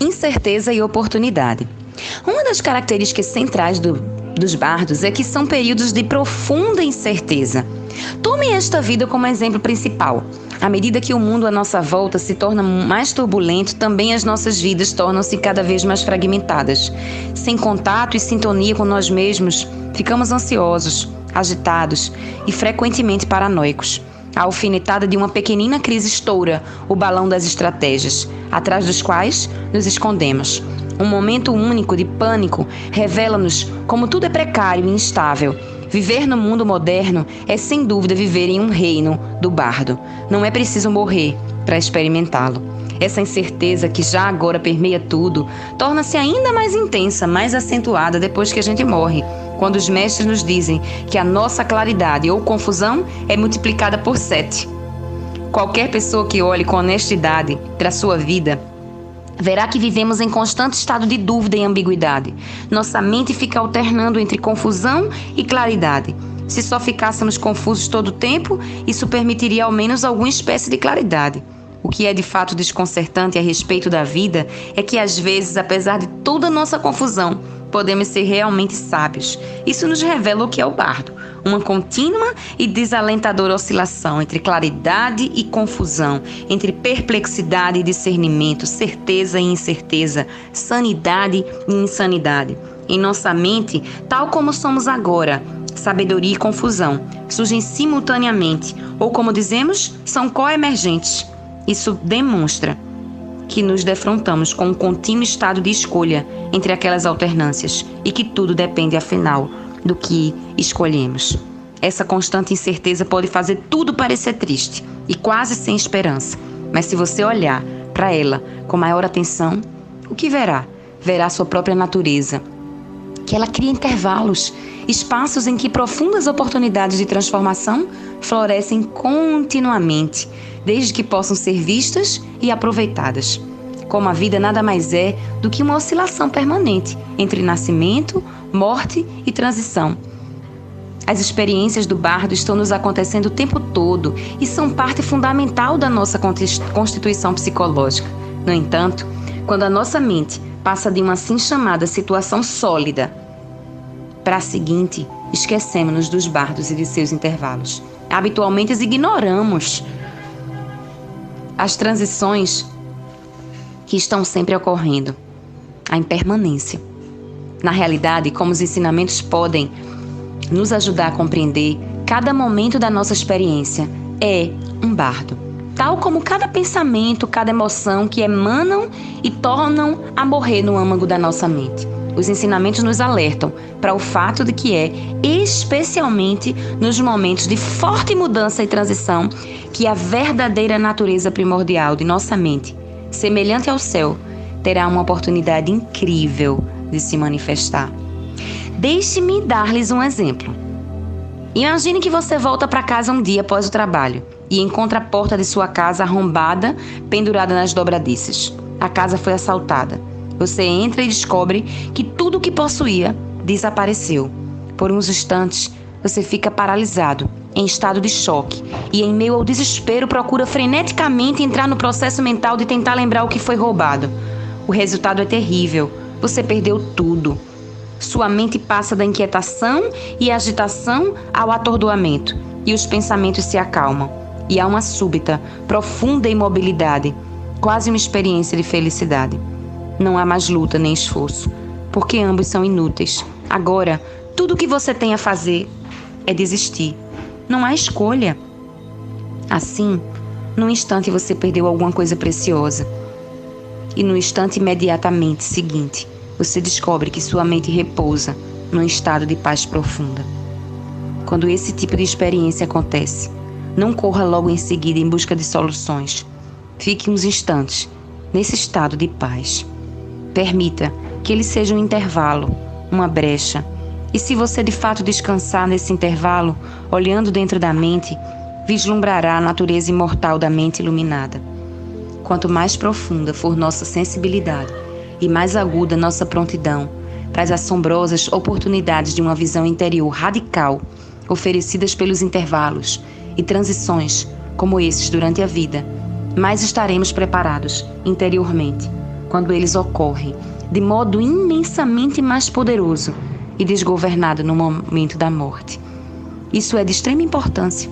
incerteza e oportunidade. Uma das características centrais dos bardos é que são períodos de profunda incerteza. Tome esta vida como exemplo principal. À medida que o mundo à nossa volta se torna mais turbulento, também as nossas vidas tornam-se cada vez mais fragmentadas. Sem contato e sintonia com nós mesmos, ficamos ansiosos, agitados e frequentemente paranoicos. A alfinetada de uma pequenina crise estoura o balão das estratégias, atrás dos quais nos escondemos. Um momento único de pânico revela-nos como tudo é precário e instável. Viver no mundo moderno é sem dúvida viver em um reino do bardo. Não é preciso morrer para experimentá-lo. Essa incerteza que já agora permeia tudo, torna-se ainda mais intensa, mais acentuada depois que a gente morre, quando os mestres nos dizem que a nossa claridade ou confusão é multiplicada por 7. Qualquer pessoa que olhe com honestidade para a sua vida verá que vivemos em constante estado de dúvida e ambiguidade. Nossa mente fica alternando entre confusão e claridade. Se só ficássemos confusos todo o tempo, isso permitiria ao menos alguma espécie de claridade. O que é de fato desconcertante a respeito da vida é que às vezes, apesar de toda a nossa confusão, podemos ser realmente sábios. Isso nos revela o que é o bardo, uma contínua e desalentadora oscilação entre claridade e confusão, entre perplexidade e discernimento, certeza e incerteza, sanidade e insanidade. Em nossa mente, tal como somos agora, sabedoria e confusão surgem simultaneamente, ou como dizemos, são coemergentes. Isso demonstra que nos defrontamos com um contínuo estado de escolha entre aquelas alternâncias e que tudo depende, afinal, do que escolhemos. Essa constante incerteza pode fazer tudo parecer triste e quase sem esperança, mas se você olhar para ela com maior atenção, o que verá? Verá sua própria natureza, que ela cria intervalos, espaços em que profundas oportunidades de transformação florescem continuamente, desde que possam ser vistas e aproveitadas. Como a vida nada mais é do que uma oscilação permanente entre nascimento, morte e transição. As experiências do bardo estão nos acontecendo o tempo todo e são parte fundamental da nossa constituição psicológica. No entanto, quando a nossa mente passa de uma assim chamada situação sólida para a seguinte, esquecemos-nos dos bardos e de seus intervalos. Habitualmente as ignoramos. As transições que estão sempre ocorrendo, a impermanência. Na realidade, como os ensinamentos podem nos ajudar a compreender, cada momento da nossa experiência é um bardo. Tal como cada pensamento, cada emoção que emanam e tornam a morrer no âmago da nossa mente. Os ensinamentos nos alertam para o fato de que é especialmente nos momentos de forte mudança e transição que a verdadeira natureza primordial de nossa mente, semelhante ao céu, terá uma oportunidade incrível de se manifestar. Deixe-me dar-lhes um exemplo. Imagine que você volta para casa um dia após o trabalho e encontra a porta de sua casa arrombada, pendurada nas dobradiças. A casa foi assaltada. Você entra e descobre que tudo o que possuía desapareceu. Por uns instantes, você fica paralisado, em estado de choque, e em meio ao desespero procura freneticamente entrar no processo mental de tentar lembrar o que foi roubado. O resultado é terrível. Você perdeu tudo. Sua mente passa da inquietação e agitação ao atordoamento, e os pensamentos se acalmam. E há uma súbita, profunda imobilidade, quase uma experiência de felicidade. Não há mais luta nem esforço, porque ambos são inúteis. Agora, tudo o que você tem a fazer é desistir. Não há escolha. Assim, num instante você perdeu alguma coisa preciosa. E no instante imediatamente seguinte, você descobre que sua mente repousa num estado de paz profunda. Quando esse tipo de experiência acontece, não corra logo em seguida em busca de soluções. Fique uns instantes nesse estado de paz. Permita que ele seja um intervalo, uma brecha. E se você de fato descansar nesse intervalo, olhando dentro da mente, vislumbrará a natureza imortal da mente iluminada. Quanto mais profunda for nossa sensibilidade e mais aguda nossa prontidão para as assombrosas oportunidades de uma visão interior radical oferecidas pelos intervalos e transições como esses durante a vida, mais estaremos preparados interiormente quando eles ocorrem, de modo imensamente mais poderoso e desgovernado no momento da morte. Isso é de extrema importância.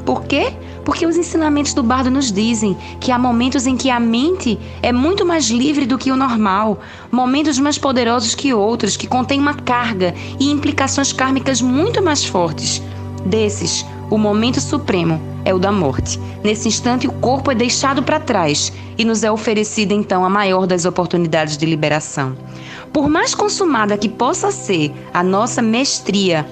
Por quê? Porque os ensinamentos do bardo nos dizem que há momentos em que a mente é muito mais livre do que o normal, momentos mais poderosos que outros, que contêm uma carga e implicações kármicas muito mais fortes. Desses, o momento supremo é o da morte. Nesse instante, o corpo é deixado para trás e nos é oferecida então a maior das oportunidades de liberação. Por mais consumada que possa ser a nossa mestria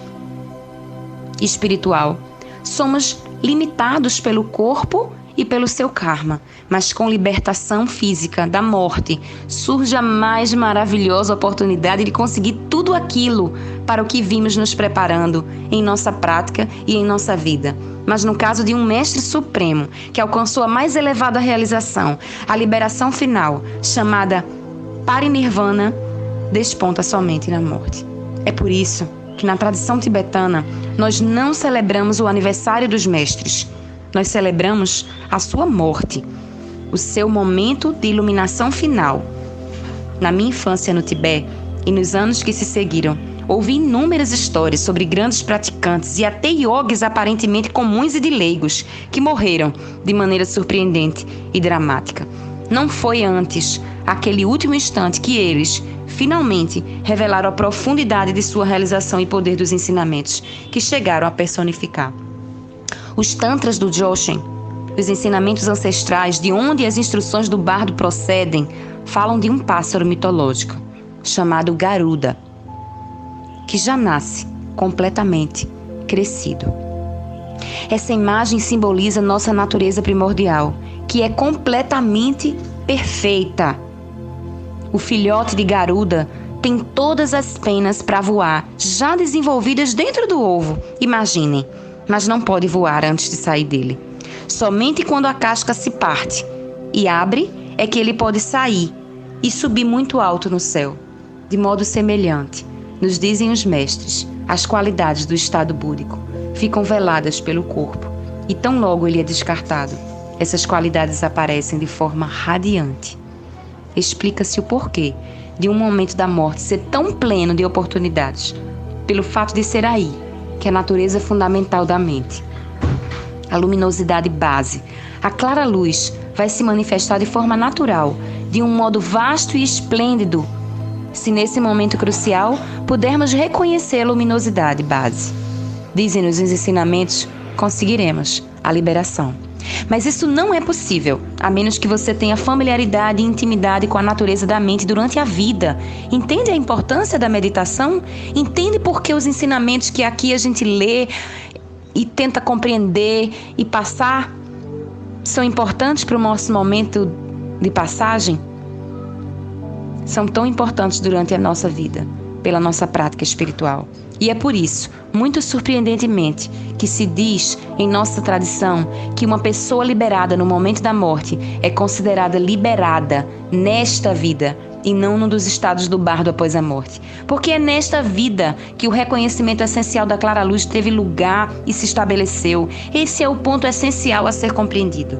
espiritual, somos limitados pelo corpo e pelo seu karma, mas com libertação física da morte, surge a mais maravilhosa oportunidade de conseguir tudo aquilo para o que vimos nos preparando em nossa prática e em nossa vida. Mas no caso de um mestre supremo, que alcançou a mais elevada realização, a liberação final, chamada Parinirvana, desponta somente na morte. É por isso que na tradição tibetana nós não celebramos o aniversário dos mestres. Nós celebramos a sua morte, o seu momento de iluminação final. Na minha infância no Tibete e nos anos que se seguiram, ouvi inúmeras histórias sobre grandes praticantes e até yogis aparentemente comuns e de leigos que morreram de maneira surpreendente e dramática. Não foi antes aquele último instante que eles, finalmente, revelaram a profundidade de sua realização e poder dos ensinamentos que chegaram a personificar. Os tantras do Dzogchen, os ensinamentos ancestrais de onde as instruções do bardo procedem, falam de um pássaro mitológico, chamado Garuda, que já nasce completamente crescido. Essa imagem simboliza nossa natureza primordial, que é completamente perfeita. O filhote de Garuda tem todas as penas para voar, já desenvolvidas dentro do ovo, imaginem, mas não pode voar antes de sair dele. Somente quando a casca se parte e abre é que ele pode sair e subir muito alto no céu. De modo semelhante, nos dizem os mestres, as qualidades do estado búdico ficam veladas pelo corpo e tão logo ele é descartado, essas qualidades aparecem de forma radiante. Explica-se o porquê de um momento da morte ser tão pleno de oportunidades, pelo fato de ser aí que é a natureza fundamental da mente. A luminosidade base, a clara luz, vai se manifestar de forma natural, de um modo vasto e esplêndido, se nesse momento crucial pudermos reconhecer a luminosidade base. Dizem-nos os ensinamentos, conseguiremos a liberação. Mas isso não é possível, a menos que você tenha familiaridade e intimidade com a natureza da mente durante a vida. Entende a importância da meditação? Entende por que os ensinamentos que aqui a gente lê e tenta compreender e passar são importantes para o nosso momento de passagem? São tão importantes durante a nossa vida, pela nossa prática espiritual. E é por isso, muito surpreendentemente, que se diz em nossa tradição que uma pessoa liberada no momento da morte é considerada liberada nesta vida e não num dos estados do bardo após a morte. Porque é nesta vida que o reconhecimento essencial da clara luz teve lugar e se estabeleceu. Esse é o ponto essencial a ser compreendido.